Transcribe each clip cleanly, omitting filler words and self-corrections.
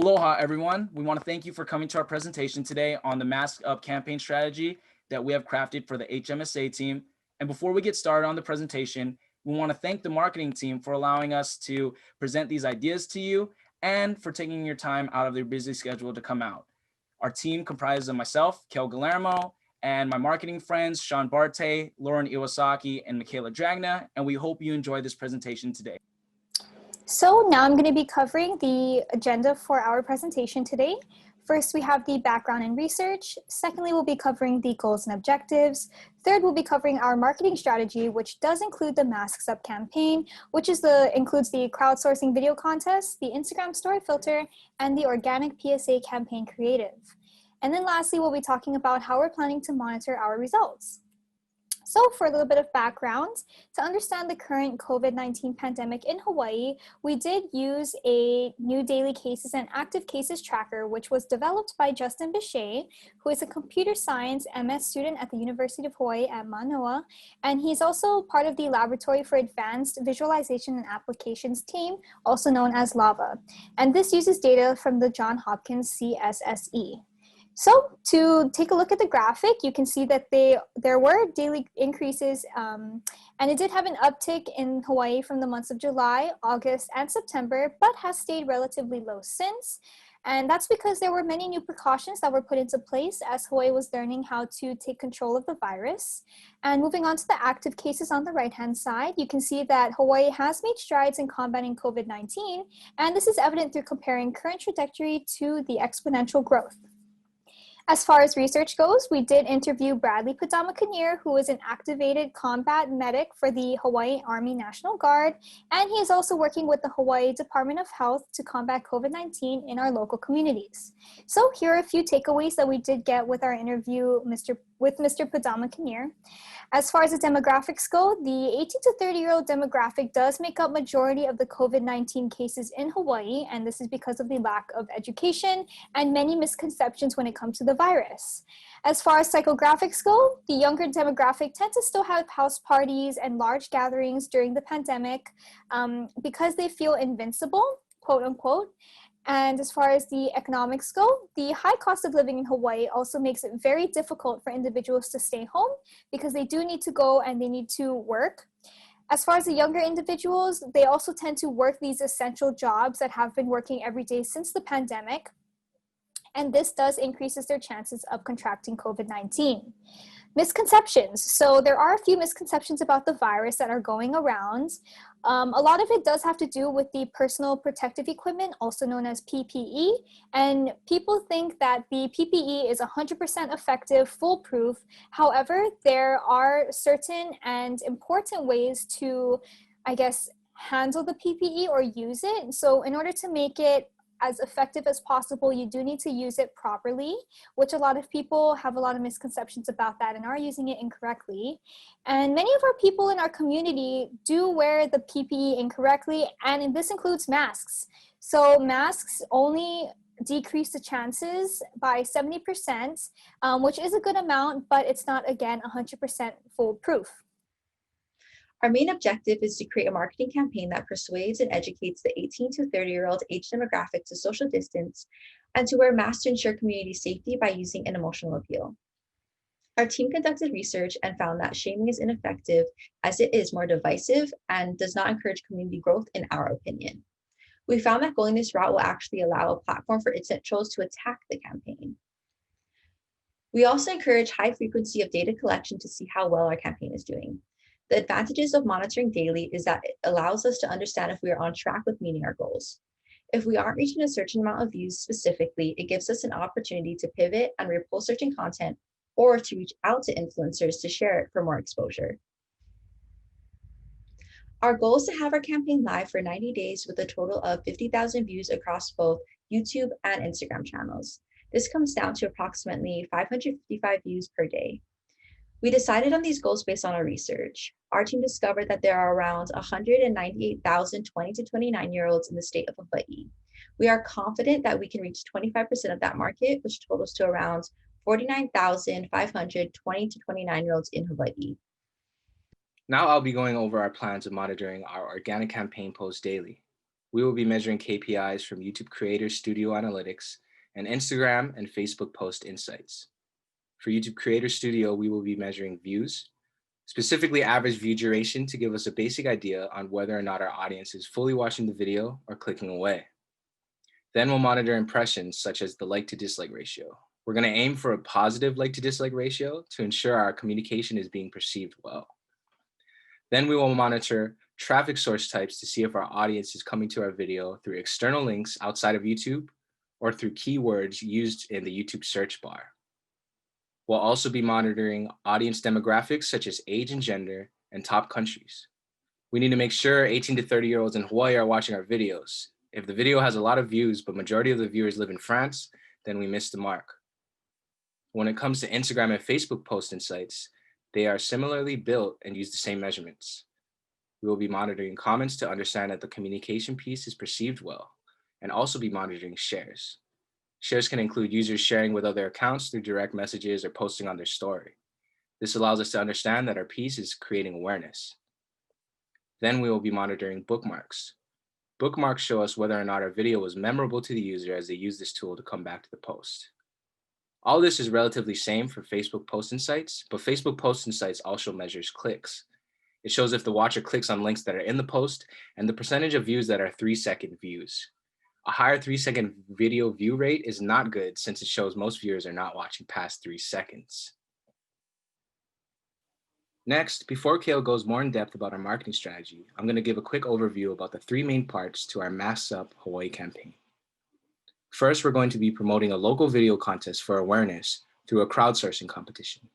Aloha, everyone. We want to thank you for coming to our presentation today on the Mask Up campaign strategy that we have crafted for the HMSA team. And before we get started on the presentation, we want to thank the marketing team for allowing us to present these ideas to you and for taking your time out of their busy schedule to come out. Our team comprises of myself, Kel Guillermo, and my marketing friends, Sean Barte, Lauren Iwasaki, and Michaela Dragna, and we hope you enjoy this presentation today. So now I'm going to be covering the agenda for our presentation today. First, we have the background and research. Secondly, we'll be covering the goals and objectives. Third, we'll be covering our marketing strategy, which does include the Masks Up campaign, which includes the crowdsourcing video contest, the Instagram story filter, and the organic PSA campaign creative. And then lastly, we'll be talking about how we're planning to monitor our results. So for a little bit of background, to understand the current COVID-19 pandemic in Hawaii, we did use a new daily cases and active cases tracker, which was developed by Justin Bechet, who is a computer science MS student at the University of Hawaii at Manoa. And he's also part of the Laboratory for Advanced Visualization and Applications team, also known as LAVA. And this uses data from the Johns Hopkins CSSE. So to take a look at the graphic, you can see that there were daily increases, and it did have an uptick in Hawaii from the months of July, August, and September, but has stayed relatively low since. And that's because there were many new precautions that were put into place as Hawaii was learning how to take control of the virus. And moving on to the active cases on the right-hand side, you can see that Hawaii has made strides in combating COVID-19, and this is evident through comparing current trajectory to the exponential growth. As far as research goes, we did interview Bradley Padama-Kinnear, who is an activated combat medic for the Hawaii Army National Guard, and he is also working with the Hawaii Department of Health to combat COVID-19 in our local communities. So here are a few takeaways that we did get with our interview with Mr. Padama-Kinnear. As far as the demographics go, the 18 to 30-year-old demographic does make up majority of the COVID-19 cases in Hawaii, and this is because of the lack of education and many misconceptions when it comes to the virus. As far as psychographics go, the younger demographic tend to still have house parties and large gatherings during the pandemic because they feel invincible, quote unquote. And as far as the economics go, the high cost of living in Hawaii also makes it very difficult for individuals to stay home because they do need to go and they need to work. As far as the younger individuals, they also tend to work these essential jobs that have been working every day since the pandemic. And this does increases their chances of contracting COVID-19. Misconceptions. So there are a few misconceptions about the virus that are going around. A lot of it does have to do with the personal protective equipment, also known as PPE. And people think that the PPE is 100% effective, foolproof. However, there are certain and important ways to, handle the PPE or use it. So in order to make it as effective as possible, you do need to use it properly, which a lot of people have a lot of misconceptions about that and are using it incorrectly. And many of our people in our community do wear the PPE incorrectly, and this includes masks. So masks only decrease the chances by 70%, which is a good amount, but it's not, again, 100% foolproof. Our main objective is to create a marketing campaign that persuades and educates the 18 to 30-year-old age demographic to social distance and to wear masks to ensure community safety by using an emotional appeal. Our team conducted research and found that shaming is ineffective as it is more divisive and does not encourage community growth, in our opinion. We found that going this route will actually allow a platform for internet trolls to attack the campaign. We also encourage high frequency of data collection to see how well our campaign is doing. The advantages of monitoring daily is that it allows us to understand if we are on track with meeting our goals. If we aren't reaching a certain amount of views specifically, it gives us an opportunity to pivot and repost certain content or to reach out to influencers to share it for more exposure. Our goal is to have our campaign live for 90 days with a total of 50,000 views across both YouTube and Instagram channels. This comes down to approximately 555 views per day. We decided on these goals based on our research. Our team discovered that there are around 198,000 20 to 29-year-olds in the state of Hawaii. We are confident that we can reach 25% of that market, which totals to around 49,500 20 to 29-year-olds in Hawaii. Now I'll be going over our plans of monitoring our organic campaign posts daily. We will be measuring KPIs from YouTube Creator Studio Analytics and Instagram and Facebook post insights. For YouTube Creator Studio, we will be measuring views, specifically average view duration, to give us a basic idea on whether or not our audience is fully watching the video or clicking away. Then we'll monitor impressions such as the like to dislike ratio. We're going to aim for a positive like to dislike ratio to ensure our communication is being perceived well. Then we will monitor traffic source types to see if our audience is coming to our video through external links outside of YouTube or through keywords used in the YouTube search bar. We'll also be monitoring audience demographics such as age and gender and top countries. We need to make sure 18 to 30-year-olds in Hawaii are watching our videos. If the video has a lot of views, but majority of the viewers live in France, then we missed the mark. When it comes to Instagram and Facebook post insights, they are similarly built and use the same measurements. We will be monitoring comments to understand that the communication piece is perceived well, and also be monitoring shares. Shares can include users sharing with other accounts through direct messages or posting on their story. This allows us to understand that our piece is creating awareness. Then we will be monitoring bookmarks. Bookmarks show us whether or not our video was memorable to the user as they use this tool to come back to the post. All this is relatively same for Facebook post insights, but Facebook post insights also measures clicks. It shows if the watcher clicks on links that are in the post and the percentage of views that are 3-second views. A higher 3-second video view rate is not good since it shows most viewers are not watching past 3 seconds. Next, before Kale goes more in depth about our marketing strategy, I'm going to give a quick overview about the 3 main parts to our Masks Up Hawaii campaign. First, we're going to be promoting a local video contest for awareness through a crowdsourcing competition.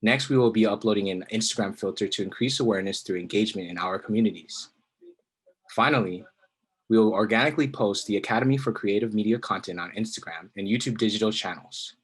Next, we will be uploading an Instagram filter to increase awareness through engagement in our communities. Finally, we will organically post the Academy for Creative Media content on Instagram and YouTube digital channels.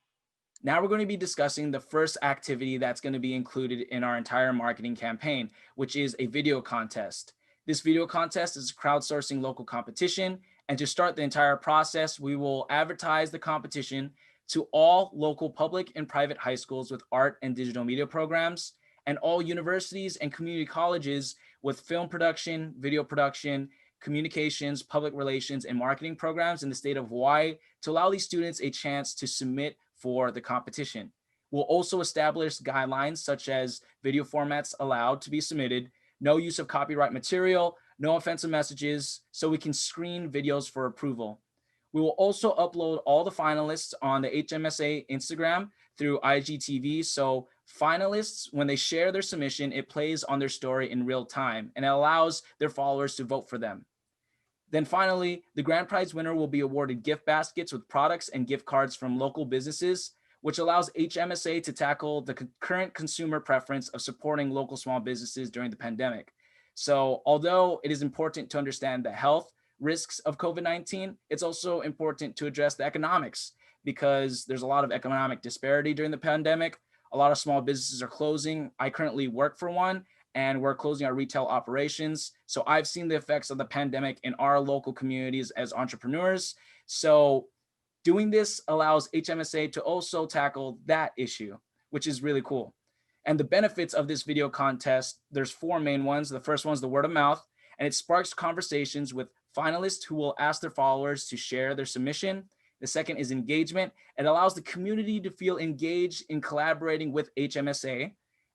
Now we're going to be discussing the first activity that's going to be included in our entire marketing campaign, which is a video contest. This video contest is a crowdsourcing local competition. And to start the entire process, we will advertise the competition to all local public and private high schools with art and digital media programs, and all universities and community colleges with film production, video production, communications, public relations, and marketing programs in the state of Hawaii to allow these students a chance to submit for the competition. We'll also establish guidelines such as video formats allowed to be submitted, no use of copyright material, no offensive messages, so we can screen videos for approval. We will also upload all the finalists on the HMSA Instagram through IGTV, so finalists, when they share their submission, it plays on their story in real time, and it allows their followers to vote for them. Then finally, the grand prize winner will be awarded gift baskets with products and gift cards from local businesses, which allows HMSA to tackle the current consumer preference of supporting local small businesses during the pandemic. So although it is important to understand the health risks of COVID-19, it's also important to address the economics because there's a lot of economic disparity during the pandemic. A lot of small businesses are closing. I currently work for one, and we're closing our retail operations. So I've seen the effects of the pandemic in our local communities as entrepreneurs. So doing this allows HMSA to also tackle that issue, which is really cool. And the benefits of this video contest, there's 4 main ones. The first one is the word of mouth, and it sparks conversations with finalists who will ask their followers to share their submission. The second is engagement. It allows the community to feel engaged in collaborating with HMSA.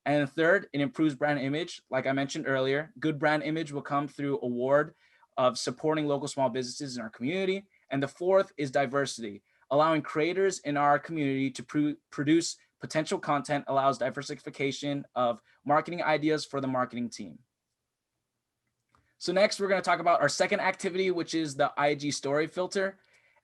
And the third, it improves brand image. Like I mentioned earlier, good brand image will come through award of supporting local small businesses in our community. And the fourth is diversity. Allowing creators in our community to produce potential content allows diversification of marketing ideas for the marketing team. So next, we're going to talk about our second activity, which is the IG story filter.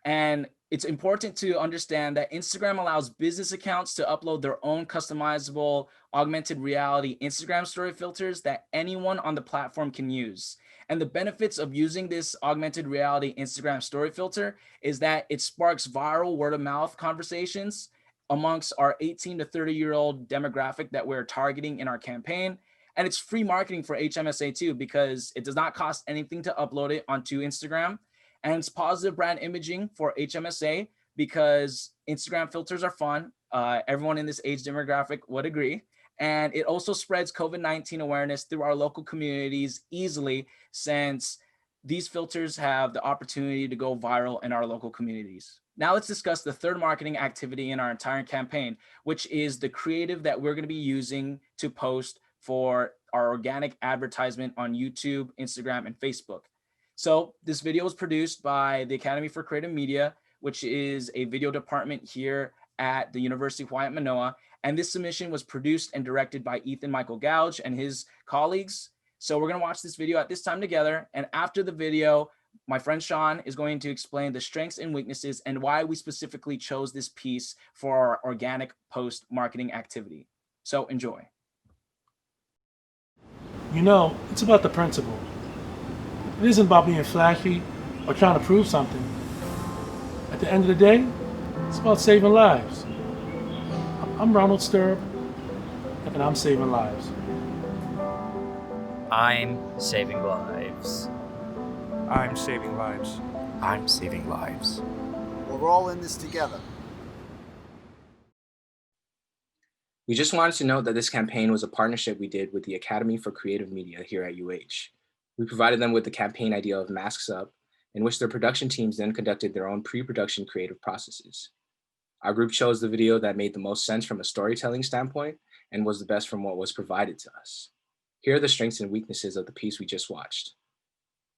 And it's important to understand that Instagram allows business accounts to upload their own customizable augmented reality Instagram story filters that anyone on the platform can use. And the benefits of using this augmented reality Instagram story filter is that it sparks viral word of mouth conversations amongst our 18 to 30-year-old demographic that we're targeting in our campaign. And it's free marketing for HMSA too, because it does not cost anything to upload it onto Instagram. And it's positive brand imaging for HMSA because Instagram filters are fun. Everyone in this age demographic would agree. And it also spreads COVID-19 awareness through our local communities easily, since these filters have the opportunity to go viral in our local communities. Now let's discuss the third marketing activity in our entire campaign, which is the creative that we're going to be using to post for our organic advertisement on YouTube, Instagram, and Facebook. So this video was produced by the Academy for Creative Media, which is a video department here at the University of Hawaii at Manoa. And this submission was produced and directed by Ethan Michael Gouge and his colleagues. So we're going to watch this video at this time together. And after the video, my friend Sean is going to explain the strengths and weaknesses and why we specifically chose this piece for our organic post marketing activity. So enjoy. You know, it's about the principle. It isn't about being flashy or trying to prove something. At the end of the day, it's about saving lives. I'm Ronald Sturb, and I'm saving lives. I'm saving lives. I'm saving lives. I'm saving lives. We're all in this together. We just wanted to note that this campaign was a partnership we did with the Academy for Creative Media here at UH. We provided them with the campaign idea of Masks Up, in which their production teams then conducted their own pre-production creative processes. Our group chose the video that made the most sense from a storytelling standpoint and was the best from what was provided to us. Here are the strengths and weaknesses of the piece we just watched.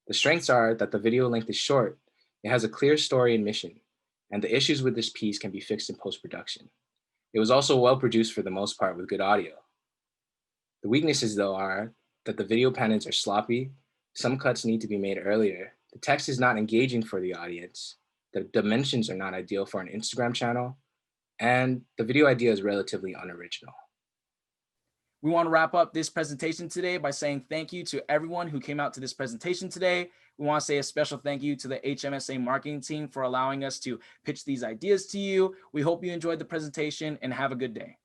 The strengths are that the video length is short, it has a clear story and mission, and the issues with this piece can be fixed in post-production. It was also well produced for the most part with good audio. The weaknesses though are that the video patterns are sloppy, some cuts need to be made earlier, the text is not engaging for the audience, the dimensions are not ideal for an Instagram channel, and the video idea is relatively unoriginal. We want to wrap up this presentation today by saying thank you to everyone who came out to this presentation today. We want to say a special thank you to the HMSA marketing team for allowing us to pitch these ideas to you. We hope you enjoyed the presentation and have a good day.